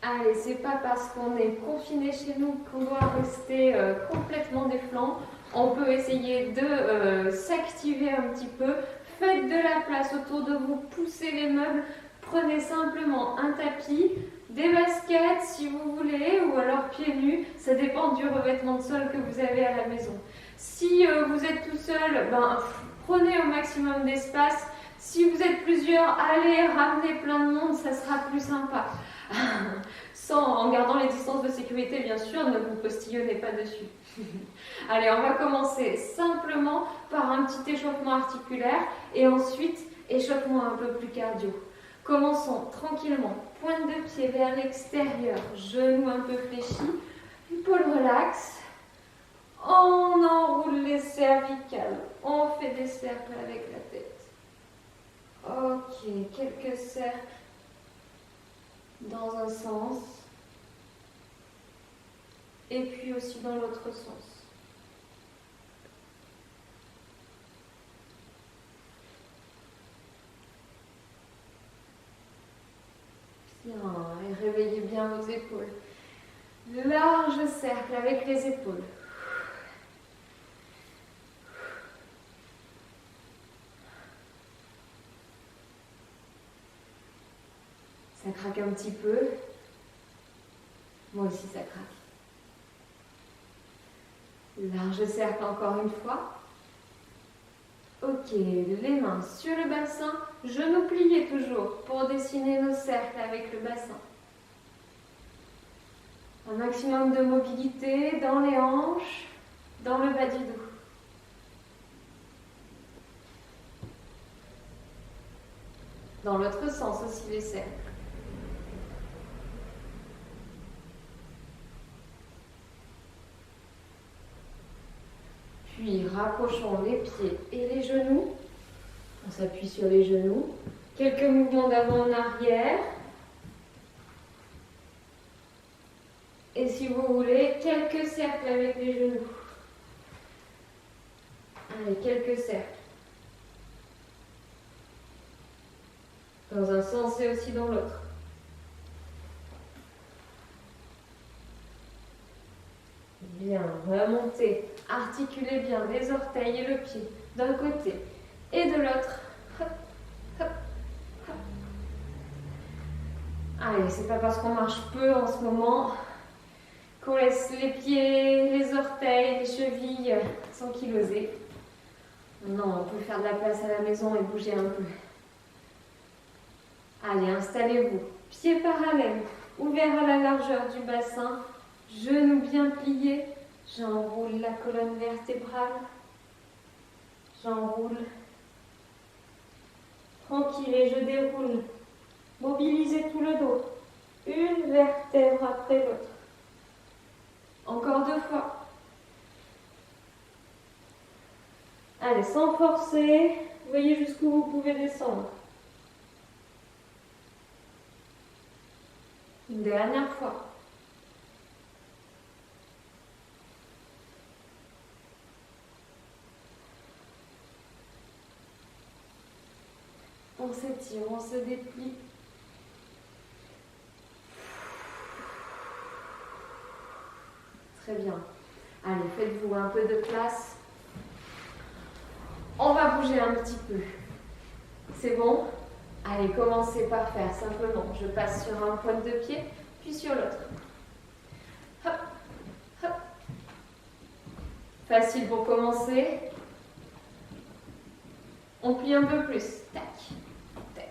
Allez, c'est pas parce qu'on est confiné chez nous qu'on doit rester complètement des flancs. On peut essayer de s'activer un petit peu. Faites de la place autour de vous, poussez les meubles. Prenez simplement un tapis, des baskets si vous voulez, ou alors pieds nus. Ça dépend du revêtement de sol que vous avez à la maison. Si vous êtes tout seul, prenez au maximum d'espace. Si vous êtes plusieurs, allez ramener plein de monde, ça sera plus sympa. En gardant les distances de sécurité, bien sûr, ne vous postillonnez pas dessus. Allez, on va commencer simplement par un petit échauffement articulaire et ensuite échauffement un peu plus cardio. Commençons tranquillement, pointe de pied vers l'extérieur, genou un peu fléchi, épaule relaxe. On enroule les cervicales, on fait des cercles avec la tête. Ok, quelques cercles dans un sens et puis aussi dans l'autre sens. Bien, et réveillez bien vos épaules. Large cercle avec les épaules. Ça craque un petit peu. Moi aussi, ça craque. Large cercle encore une fois. Ok, les mains sur le bassin, genoux pliés toujours pour dessiner nos cercles avec le bassin. Un maximum de mobilité dans les hanches, dans le bas du dos. Dans l'autre sens aussi les cercles. Puis rapprochons les pieds et les genoux. On s'appuie sur les genoux. Quelques mouvements d'avant en arrière. Et si vous voulez, quelques cercles avec les genoux. Allez, quelques cercles. Dans un sens et aussi dans l'autre. Bien, remontez. Articulez bien les orteils et le pied d'un côté et de l'autre. Hop, hop, hop. Allez, c'est pas parce qu'on marche peu en ce moment qu'on laisse les pieds, les orteils, les chevilles s'ankyloser. Non, on peut faire de la place à la maison et bouger un peu. Allez, installez-vous. Pieds parallèles, ouverts à la largeur du bassin, genoux bien pliés. J'enroule la colonne vertébrale. J'enroule. Tranquille et je déroule. Mobilisez tout le dos. Une vertèbre après l'autre. Encore 2 fois. Allez, sans forcer. Voyez jusqu'où vous pouvez descendre. Une dernière fois. On s'étire, on se déplie. Très bien. Allez, faites-vous un peu de place. On va bouger un petit peu. C'est bon? Allez, commencez par faire simplement. Je passe sur un pointe de pied, puis sur l'autre. Hop, hop. Facile pour commencer. On plie un peu plus. Tac, tac.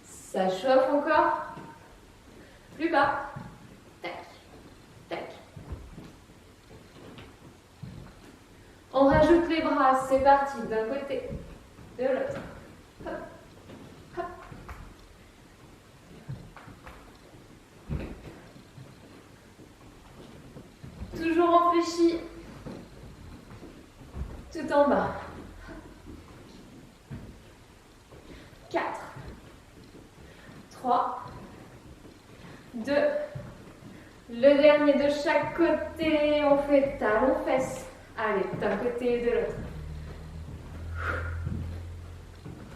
Ça chauffe encore. Plus bas. Tac, tac. On rajoute les bras, c'est parti, d'un côté, de l'autre. Hop, hop. Toujours en fléchi, tout en bas. 4, 3, 2, le dernier de chaque côté, on fait talon-fesse. Allez, d'un côté et de l'autre.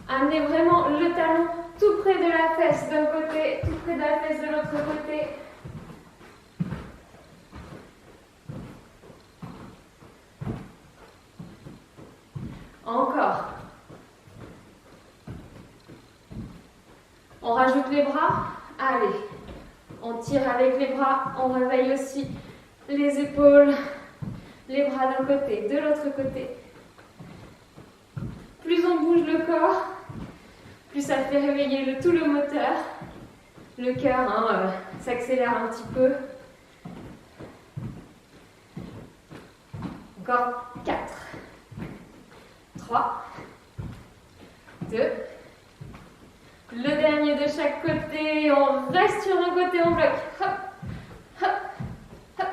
Amenez vraiment le talon tout près de la fesse d'un côté, tout près de la fesse de l'autre côté. Encore. On rajoute les bras. Allez. On tire avec les bras. On réveille aussi les épaules. Les bras d'un côté, de l'autre côté. Plus on bouge le corps, plus ça fait réveiller tout le moteur. Le cœur s'accélère un petit peu. Encore 4, 3, 2. Le dernier de chaque côté. On reste sur un côté, on bloque. Hop, hop, hop.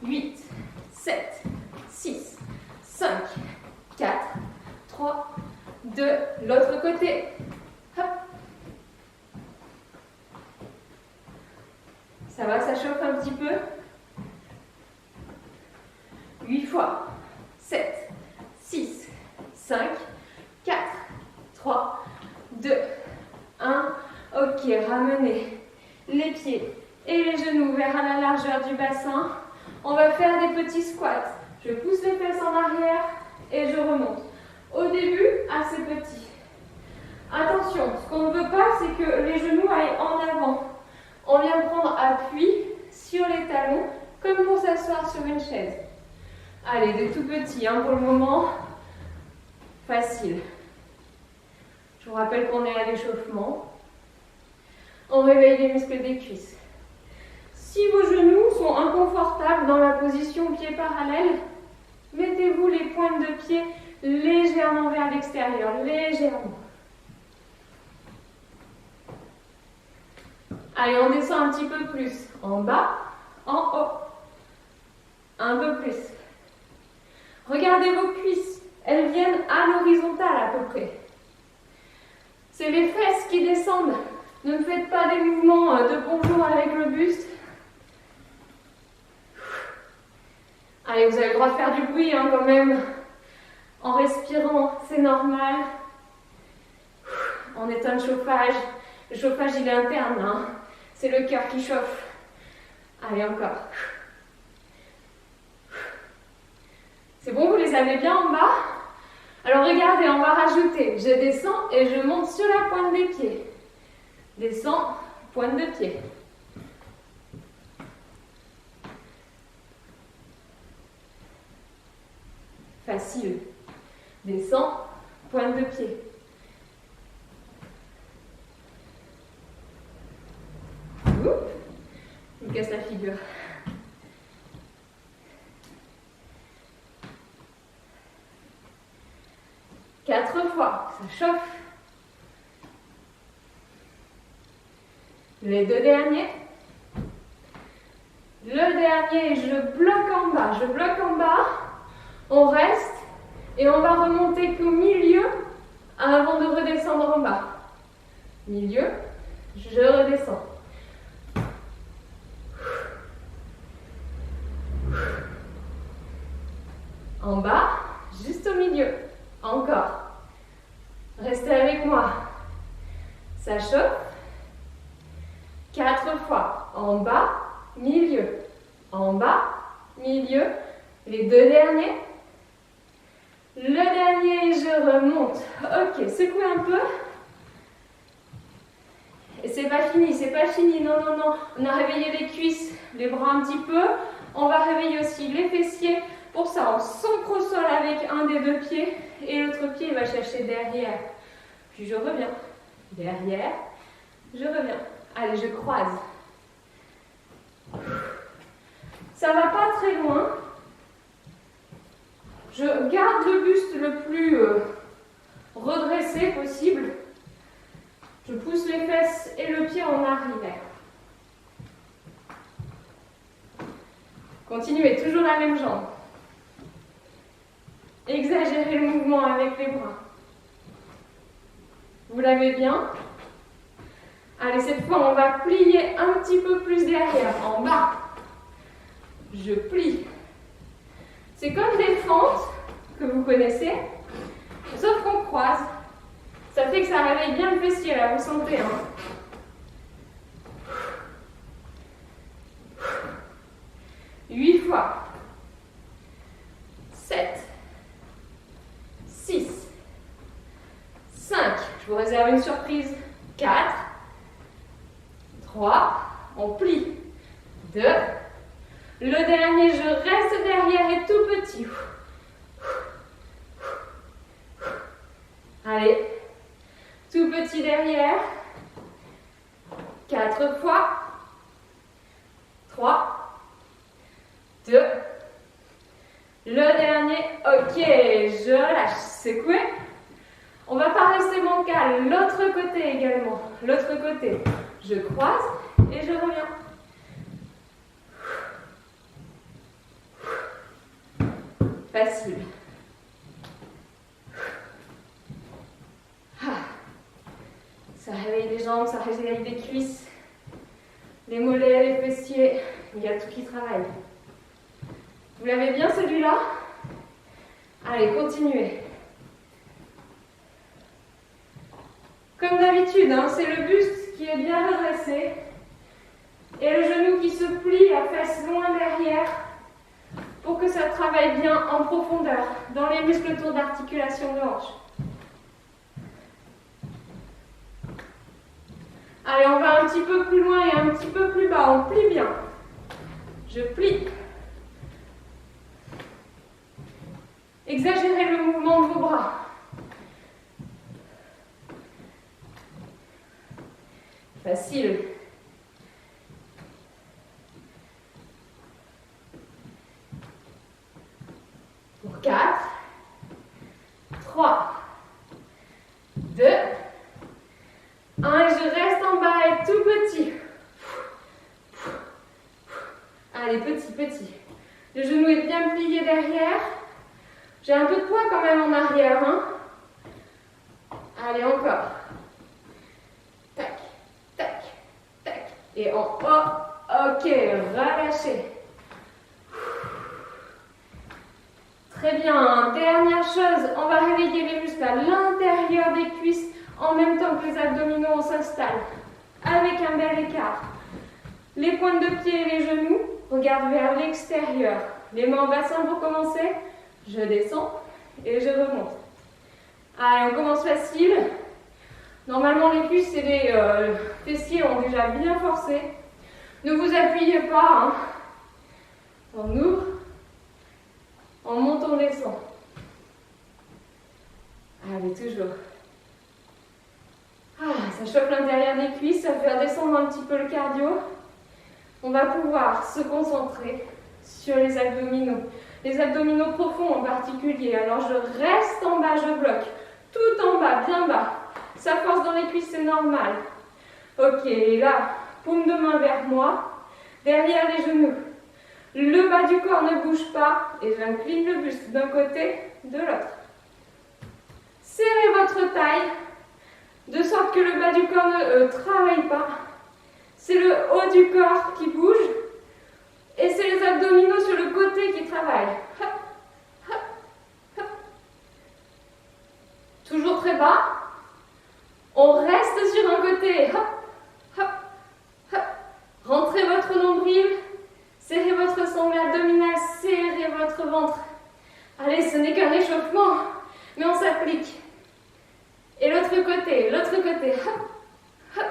Huit, 7, 6, 5, 4, 3, 2. L'autre côté. Hop. Ça va, ça chauffe un petit peu. 8 fois. 7, 6, 5, 4, 3, 2, 1. Ok, ramenez les pieds et les genoux vers la largeur du bassin. On va faire des petits squats. Je pousse les fesses en arrière et je remonte. Au début, assez petit. Attention, ce qu'on ne veut pas, c'est que les genoux aillent en avant. On vient prendre appui sur les talons, comme pour s'asseoir sur une chaise. Allez, des tout petits pour le moment. Facile. Je vous rappelle qu'on est à l'échauffement. On réveille les muscles des cuisses. Si vos genoux sont inconfortables dans la position pied parallèle, mettez-vous les pointes de pied légèrement vers l'extérieur, légèrement. Allez, on descend un petit peu plus. En bas, en haut. Un peu plus. Regardez vos cuisses. Elles viennent à l'horizontale à peu près. C'est les fesses qui descendent. Ne faites pas des mouvements de bonjour avec le buste. Allez, vous avez le droit de faire du bruit quand même. En respirant, c'est normal. On éteint le chauffage. Le chauffage, il est interne. C'est le cœur qui chauffe. Allez, encore. C'est bon, vous les avez bien en bas? Alors regardez, on va rajouter. Je descends et je monte sur la pointe des pieds. Descends, pointe de pied. Facile. Descends, pointe de pied. Oups, je me casse la figure. Quatre fois, ça chauffe. Les deux derniers. Le dernier, je bloque en bas, je bloque en bas. On reste et on va remonter qu'au milieu avant de redescendre en bas. Milieu, je redescends. En bas, juste au milieu. Encore. Restez avec moi. Ça chauffe. 4 fois. En bas, milieu. En bas, milieu. Les deux derniers. Le dernier, je remonte. Ok, secouez un peu. Et c'est pas fini, c'est pas fini. Non, non, non. On a réveillé les cuisses, les bras un petit peu. On va réveiller aussi les fessiers. Pour ça, on s'ancre au sol avec un des deux pieds et l'autre pied va chercher derrière. Puis je reviens. Derrière, je reviens. Allez, je croise. Ça va pas très loin. Je garde le buste le plus redressé possible. Je pousse les fesses et le pied en arrière. Continuez, toujours la même jambe. Exagérez le mouvement avec les bras. Vous l'avez bien? Allez, cette fois, on va plier un petit peu plus derrière, en bas. Je plie. C'est comme des fentes que vous connaissez, sauf qu'on croise. Ça fait que ça réveille bien le fessier, là, vous sentez, hein. Huit fois. 7, 6, 5, je vous réserve une surprise, 4, 3, on plie, 2, le dernier, je reste derrière et tout petit. Allez, tout petit derrière, 4 fois, 3, 2, le dernier, ok, je relâche, secouez. On va pas rester bancal, l'autre côté également. L'autre côté, je croise et je reviens. Facile. Ça réveille les jambes, ça réveille les cuisses, les mollets, les fessiers. Il y a tout qui travaille. Vous l'avez bien celui-là? Allez, continuez. Comme d'habitude, hein, c'est le buste qui est bien redressé et le genou qui se plie, la fesse loin derrière pour que ça travaille bien en profondeur dans les muscles autour d'articulation de hanche. Allez, on va un petit peu plus loin et un petit peu plus bas. On plie bien. Je plie. Exagérez le mouvement de vos bras. Facile. Pour 4, 3, 2, 1 et je reste en bas et tout petit. Allez, petit, petit. Le genou est bien plié derrière. J'ai un peu de poids quand même en arrière, hein. Allez, encore. Tac, tac, tac. Et en haut. Ok, relâchez. Très bien. Dernière chose, on va réveiller les muscles à l'intérieur des cuisses en même temps que les abdominaux s'installent. Avec un bel écart. Les pointes de pied et les genoux regardent vers l'extérieur. Les mains au bassin pour commencer. Je descends et je remonte. Allez, on commence facile. Normalement, les cuisses et les fessiers ont déjà bien forcé. Ne vous appuyez pas. Hein. On ouvre, on monte, on descend. Allez, toujours. Ça chauffe l'intérieur des cuisses, ça fait redescendre un petit peu le cardio. On va pouvoir se concentrer sur les abdominaux. Les abdominaux profonds en particulier. Alors je reste en bas, je bloque. Tout en bas, bien bas. Ça force dans les cuisses, c'est normal. Ok, là, paume de main vers moi. Derrière les genoux. Le bas du corps ne bouge pas. Et j'incline le buste d'un côté, de l'autre. Serrez votre taille. De sorte que le bas du corps ne travaille pas. C'est le haut du corps qui bouge. Et c'est les abdominaux sur le côté qui travaillent. Hop, hop, hop. Toujours très bas. On reste sur un côté. Hop, hop, hop. Rentrez votre nombril. Serrez votre sangle abdominale. Serrez votre ventre. Allez, ce n'est qu'un échauffement. Mais on s'applique. Et l'autre côté, l'autre côté. Hop, hop.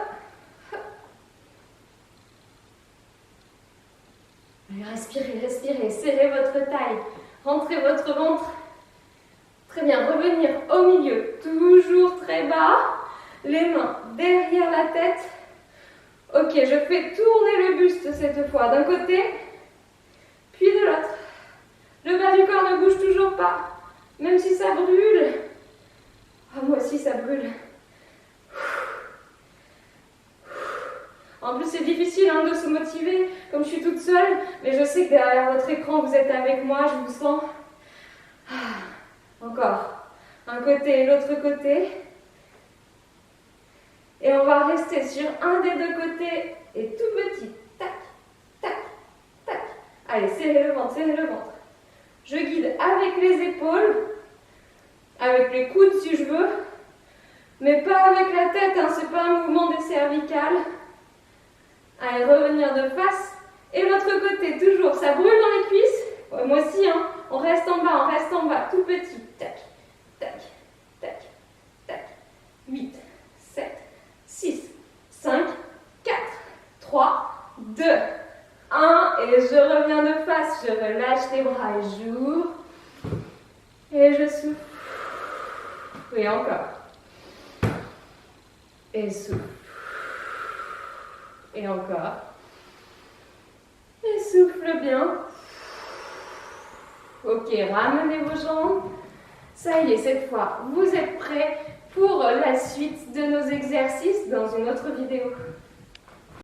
Respirez, respirez, serrez votre taille, rentrez votre ventre. Très bien, revenir au milieu, toujours très bas, les mains derrière la tête. Ok, je fais tourner le buste cette fois, d'un côté, puis de l'autre. Le bas du corps ne bouge toujours pas, même si ça brûle. Ah, moi aussi ça brûle. En plus, c'est difficile hein, de se motiver, comme je suis toute seule, mais je sais que derrière votre écran, vous êtes avec moi, je vous sens. Encore. Un côté et l'autre côté. Et on va rester sur un des deux côtés et tout petit. Tac, tac, tac. Allez, serrez le ventre, serrez le ventre. Je guide avec les épaules, avec les coudes si je veux, mais pas avec la tête, hein, c'est pas un mouvement des cervicales. Allez, revenir de face. Et l'autre côté, toujours, ça brûle dans les cuisses. Ouais, moi aussi, hein, on reste en bas, tout petit. Tac, tac, tac, tac. 8, 7, 6, 5, 4, 3, 2, 1. Et je reviens de face, je relâche les bras et j'ouvre. Et je souffle. Et encore. Et souffle. Et encore. Et souffle bien. Ok, ramenez vos jambes. Ça y est, cette fois, vous êtes prêts pour la suite de nos exercices dans une autre vidéo.